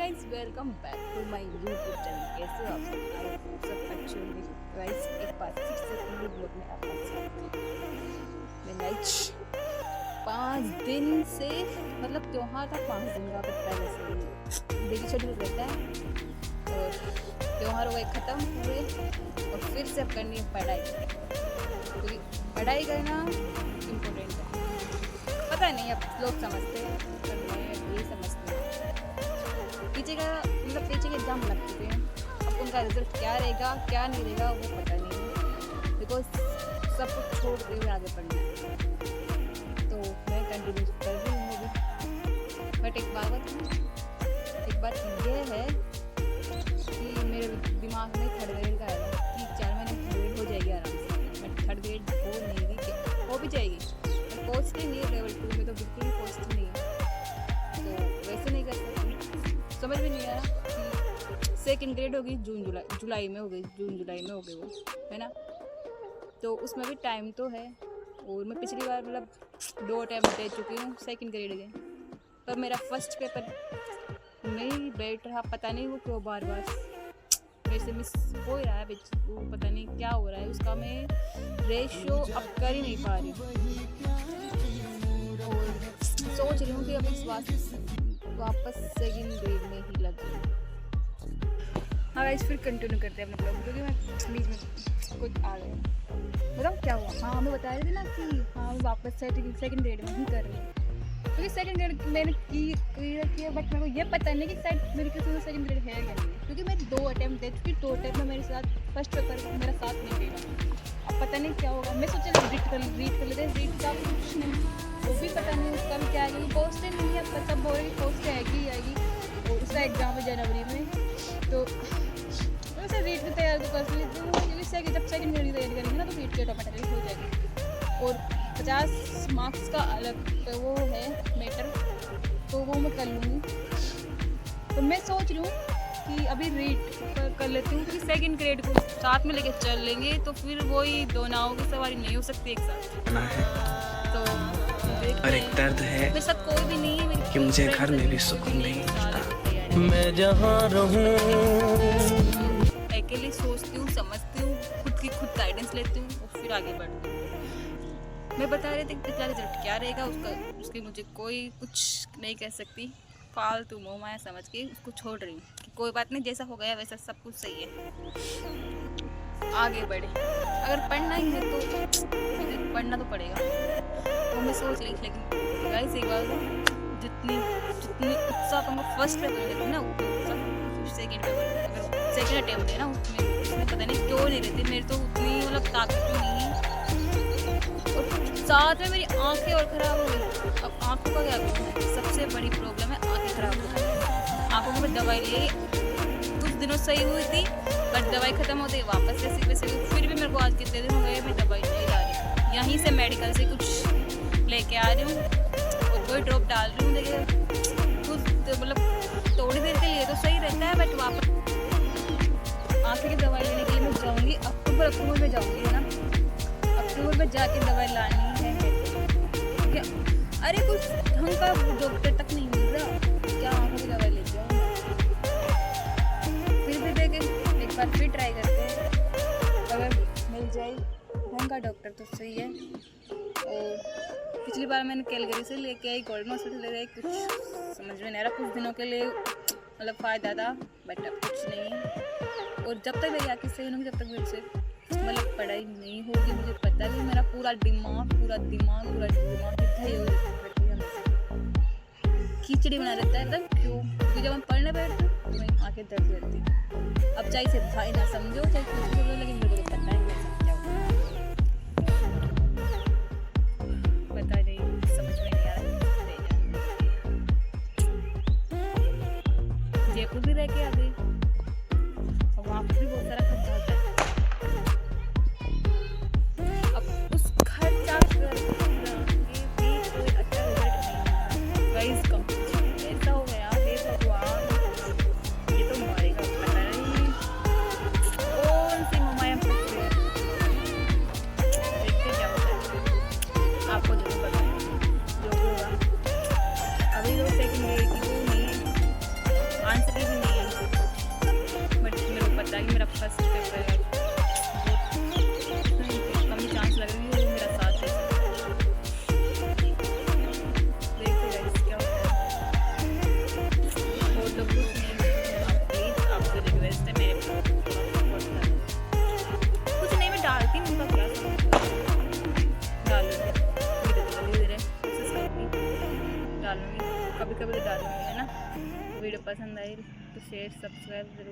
Guys, welcome back to my YouTube channel. कैसे हो आप सब? आई होप सब अच्छे होंगे। गाइस, एक बार फिर से पूरे ब्लॉग में आपका स्वागत है। मैं गाइस 5 दिन से मतलब त्योहार था, 5 दिन का पहले से डेली शेड्यूल रहता है और त्योहार हो गए ख़त्म हुए और फिर से अब करनी है पढ़ाई, क्योंकि पढ़ाई करना इम्पोर्टेंट है। पता नहीं अब लोग समझते हैं पर मैं ये समझती हूँ। पीछे का मतलब पीछे के एग्जाम लग चुके हैं, अब उनका रिजल्ट क्या रहेगा क्या नहीं रहेगा वो पता नहीं है, बिकॉज सब कुछ छोड़ के हुए आगे बढ़ना है। तो मैं कंटिन्यू कर रही हूँ अभी। बट एक बात ये है कि मेरे दिमाग में थर्ड ग्रेड का है कि 4 महीने थर्ड ग्रेड हो जाएगी आराम से। बट थर्ड ग्रेड हो नहीं रही, हो भी जाएगी, पोस्ट ही नहीं है। लेवल 2 में तो बिल्कुल ही पोस्ट नहीं है, तो वैसे नहीं कर सकती। समझ में नहीं आया कि सेकंड ग्रेड होगी जुलाई में हो गई, जून जुलाई में हो गई वो, है ना। तो उसमें भी टाइम तो है। और मैं पिछली बार मतलब 2 अटैम्प्ट दे चुकी हूँ सेकंड ग्रेड के, पर मेरा फर्स्ट पेपर नहीं बैठ रहा। पता नहीं वो क्यों बार बार मेरे से मिस हो ही रहा है। वो पता नहीं क्या हो रहा है, उसका मैं रेशियो अप कर ही नहीं पा रही। और सोच रही हूँ कि अब इस वापस सेकंड ग्रेड में ही लग गई। हाँ गाइस, फिर कंटिन्यू करते हैं अपना ब्लॉग, क्योंकि मैं बीच में कुछ आ गया। बताओ क्या हुआ। हाँ, हमें बता रहे थे ना कि हाँ वापस सेकंड ग्रेड में ही कर रही हूँ, क्योंकि सेकंड ग्रेड मैंने क्लियर किया। बट मेरे को ये पता नहीं कि शायद मेरे किसी में सेकंड ग्रेड है या नहीं है, क्योंकि मैं 2 अटैम्प्ट दे चुकी। 2 अटैम्प्ट में मेरे साथ फर्स्ट पेपर मेरा साथ नहीं देगा। अब पता नहीं क्या होगा। मैं सोचा रीड कर लेते हैं। रीड का कुछ नहीं, वो भी पता नहीं उसका भी क्या है, पोस्ट ही नहीं है। पता बोल रही पोस्ट आएगी और उसका एग्ज़ाम है जनवरी में। तो वैसे रीड की तैयारी तो कर लेती हूँ, क्योंकि जब सेकंड ग्रेड की तैयारी करेंगे ना तो रीड की ऑटोमेटिकली हो जाएगी। और 50 मार्क्स का अलग वो है मैटर, तो वो मैं कर लूँगी। तो मैं सोच रही हूँ कि अभी रीड कर लेती हूँ, क्योंकि सेकंड ग्रेड को साथ में लेके चल लेंगे तो फिर वही 2 नावों की सवारी नहीं हो सकती एक साथ। तो और एक दर्द है मेरे साथ कोई भी नहीं है कि मुझे घर में भी सुकून नहीं मिलता। मैं जहाँ रहूं अकेले सोचती हूँ, समझती हूँ, खुद गाइडेंस लेती हूँ और फिर आगे बढ़ती हूँ। मैं बता रही थी पिछला रिजल्ट क्या रहेगा उसकी मुझे कोई कुछ नहीं कह सकती। फालतू मोह माया समझ के उसको छोड़ रही हूँ कि कोई बात नहीं, जैसा हो गया वैसा सब कुछ सही है, आगे बढ़े। अगर पढ़ना ही है तो पढ़ना तो पड़ेगा। तो मैं सोच रही थी, लेकिन गाइस एक बार जितनी उत्साह तो मैं फर्स्ट पेपर में रहती ना, सेकेंड पेपर अगर सेकेंड अटैम्प्ट है ना उसमें पता नहीं क्यों नहीं रहती। मेरी तो उतनी मतलब ताकत नहीं है, और साथ में मेरी आंखें और ख़राब हो गई। अब आंखों का क्या करूँ, सबसे बड़ी प्रॉब्लम है आंखें ख़राब हो गई। आंखों को मैं दवाई ली, कुछ दिनों सही हुई थी, बट दवाई ख़त्म होती वापस जैसे वैसे। फिर भी मेरे को आज कितने दिन हो गए मैं दवाई नहीं ला रही। यहीं से मेडिकल से कुछ लेके आ रही हूँ और कोई ड्रॉप डाल रही हूँ, लेकिन कुछ मतलब थोड़ी देर के लिए तो सही रहता है, बट वापस आंखें की दवाई लेने के लिए मैं जाऊँगी अक्टूबर में जाऊँगी, है ना। अक्टूबर में जाके दवाई लानी है। अरे कुछ ढंग का डॉक्टर तक नहीं मिल रहा, क्या आंखों की दवाई ले जाऊँ। फिर भी देखें, एक बार फिर ट्राई करते हैं, अगर मिल जाए ढंग का डॉक्टर तो सही है। और पिछली बार मैंने कैलगरी से लेके आई, गोल्डन हॉस्पिटल ले गई, कुछ समझ में नहीं आ रहा। कुछ दिनों के लिए मतलब फ़ायदा था, बट अब कुछ नहीं। और जब तक मेरी आँखें सही होंगी तब तक मेरे से मतलब पढ़ाई नहीं होगी। मुझे पता भी मेरा पूरा दिमाग कितना ही खिचड़ी बना रहता है एकदम। क्यों? क्योंकि जब हम पढ़ने बैठते हैं तो मेरी आंखें दर्द करती हैं। अब चाहे इसे भाई ना समझो चाहे कुछ भी बोलो, लेकिन मेरे को तो पता है क्या पता नहीं, समझ में नहीं आ रहा। जयपुर भी रह के आ गई, वहाँ पर भी बहुत सारा खर्चा होता है। अब उस खर्चा करके भी कोई अच्छा रिजल्ट नहीं। गाइस कंपटीशन ऐसा हो गया, हे भगवान, ये तो मारेगा। पता नहीं कौन सी ममाया फंस गई। देखते क्या होता है, आपको जरूर बताएं जो भी होगा। अभी तो सेकंड ग्रेड की वो नहीं आंसर वीडियो पसंद आई तो शेयर सब्सक्राइब जरूर